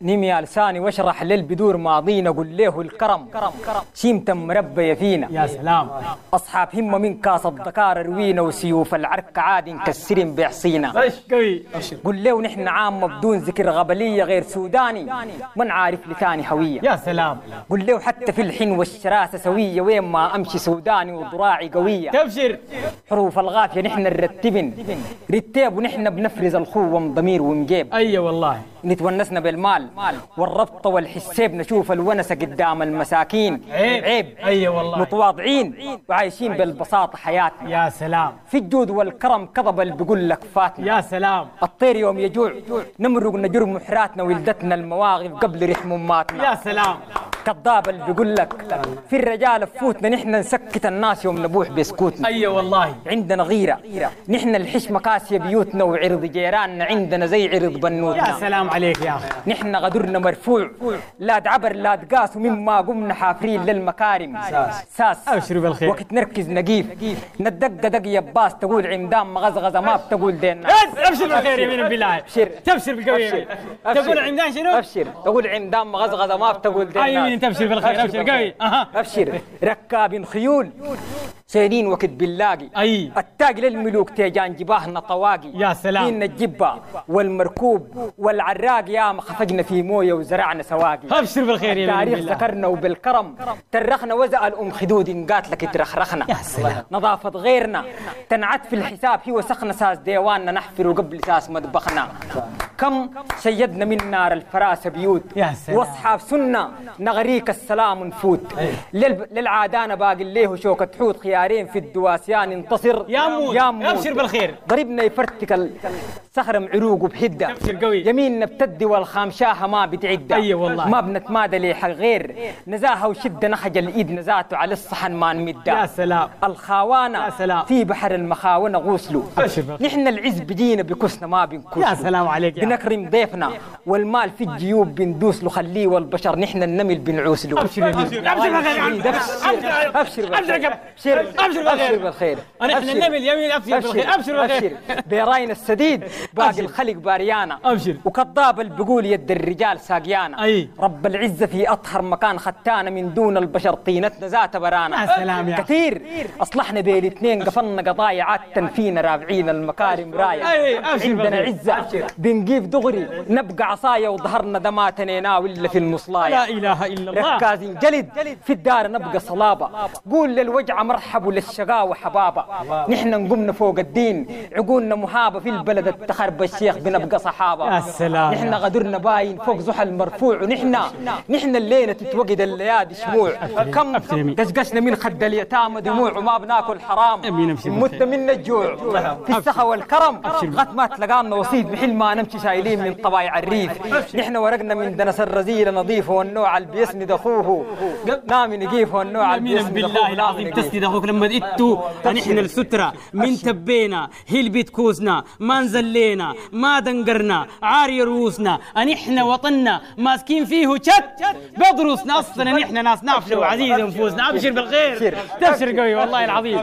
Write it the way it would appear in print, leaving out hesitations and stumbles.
نمي يا لساني واشرح للبدور ماضينا قل له الكرم شيمتم مربي فينا. يا سلام. اصحاب همه من كاس الذكار روينا وسيوف العرك عاد نكسرين بيحصينا. قوي. قل له نحن عامه بدون ذكر غبليه غير سوداني من عارف لثاني هويه. يا سلام. قل له حتى في الحين والشراسه سويه وين ما امشي سوداني وذراعي قويه. تبشر. حروف الغافيه نحن نرتبن رتاب ونحن بنفرز الخوه من ضمير ومجيب. اي والله. نتونسنا بالمال والربط والحساب نشوف الونسه قدام المساكين. عيب. اي والله. متواضعين وعايشين بالبساطه حياتنا. يا سلام. في الجود والكرم كذب اللي بيقول لك فاتنا. يا سلام. الطير يوم يجوع نمرق نجر محراتنا ولدتنا المواقف قبل رحم اماتنا. يا سلام. كذاب اللي بيقول لك في الرجال فوتنا نحن نسكت الناس يوم نبوح بسكوتنا. اي والله. عندنا غيره نحن الحشمه كاسيه بيوتنا وعرض جيراننا عندنا زي عرض بنوتنا. يا سلام عليك يا اخي. نحن غدرنا مرفوع لا تعبر لا تقاس ومما قمنا حافرين للمكارم. ساس ابشروا بالخير. وقت نركز نقيف ندق دق يباس تقول عمدان مغزغزه ما بتقول دينا. ابشر بالخير يمين بالله. ابشر. تبشر بالقوي. تقول عمدان شنو؟ ابشر. تقول عمدان مغزغزه ما بتقول دينا. تبشر بالخير. ابشر قوي. ابشر. ركاب خيول سيرين وقت باللاقي. اي. التاج للملوك تيجان جباهنا طواقي. يا سلام. فينا الجبه والمركوب والعراق يا ما خفقنا في مويه وزرعنا سواقي. ابشر بالخير يا تاريخ ذكرنا وبالكرم ترخنا وزع الام خدود قاتلك ترخرخنا. يا سلام. نظافه غيرنا تنعت في الحساب هي وسخنا ساس ديواننا نحفر قبل ساس مطبخنا. كم شيدنا من نار الفراسه بيوت. يا سلام. واصحاب سنه نغريك السلام ونفوت. للعادانا باقي له شوكه حوت خيارين في الدواسيان انتصر يا موت. ابشر بالخير. ضربنا يفرتك الصخر معروق وبحده. ابشر قوي. يميننا بتدي والخامشاها ما بتعده. اي والله. ما بنتمادى لحق غير نزاهه وشده نخج الايد نزاته على الصحن ما نمده. يا سلام. الخاوانه يا سلام. في بحر المخاونه غوصلوا. ابشر بالخير. نحن العز بدينا بكسنا ما بنكسلوا. يا سلام عليك يا بنكرم ضيفنا والمال في الجيوب بندوس له خليه والبشر نحن النمل بنعوس له. ابشر بالخير. ابشر بالخير. نحن النمل يمين. ابشر بالخير. ابشر بالخير. بيراين السديد باقي الخلق باريانا. ابشر. وكذاب اللي بيقول يد الرجال ساقيانا. اي. رب العزه في اطهر مكان ختانا من دون البشر طينتنا ذات برانا. يا سلام يا كثير اصلحنا بين الاثنين قفلنا قضايا عاد فينا رافعين المكارم رايه. عندنا عزه بنجيب دغري نبقى عصايه وظهرنا دماتنا يناول الا في المصلايه. لا اله الا الله. ركازين جلد في الدار نبقى صلابه. قول للوجع مرحب وللشقاوه حبابه. نحن نقومنا فوق الدين عقولنا محابه في البلد التخرب الشيخ بنبقى صحابه. يا سلام. نحن غدرنا باين فوق زحل مرفوع ونحن الليله تتوقد الليالي شموع. كم قشقشنا من خد اليتامى دموع وما بناكل حرام مت منا الجوع. في السخا والكرم غت ما تلقانا وسيد بحل ما نمشي شايلين من طبايع الريف. نحن ورقنا من دنس الرزيل نظيفه والنوع اللي بيسند اخوه نامي نقيفه والنوع اللي بيسند بالله العظيم تسند اخوك لما اتوا نحن الستره من تبينا هي البيت كوسنا ما نزلينا ما دنقرنا عاري رؤوسنا نحن وطننا ماسكين فيه شك بدروسنا اصلا نحن ناس نافله وعزيزه نفوسنا. ابشر بالخير. تبشر قوي والله العظيم.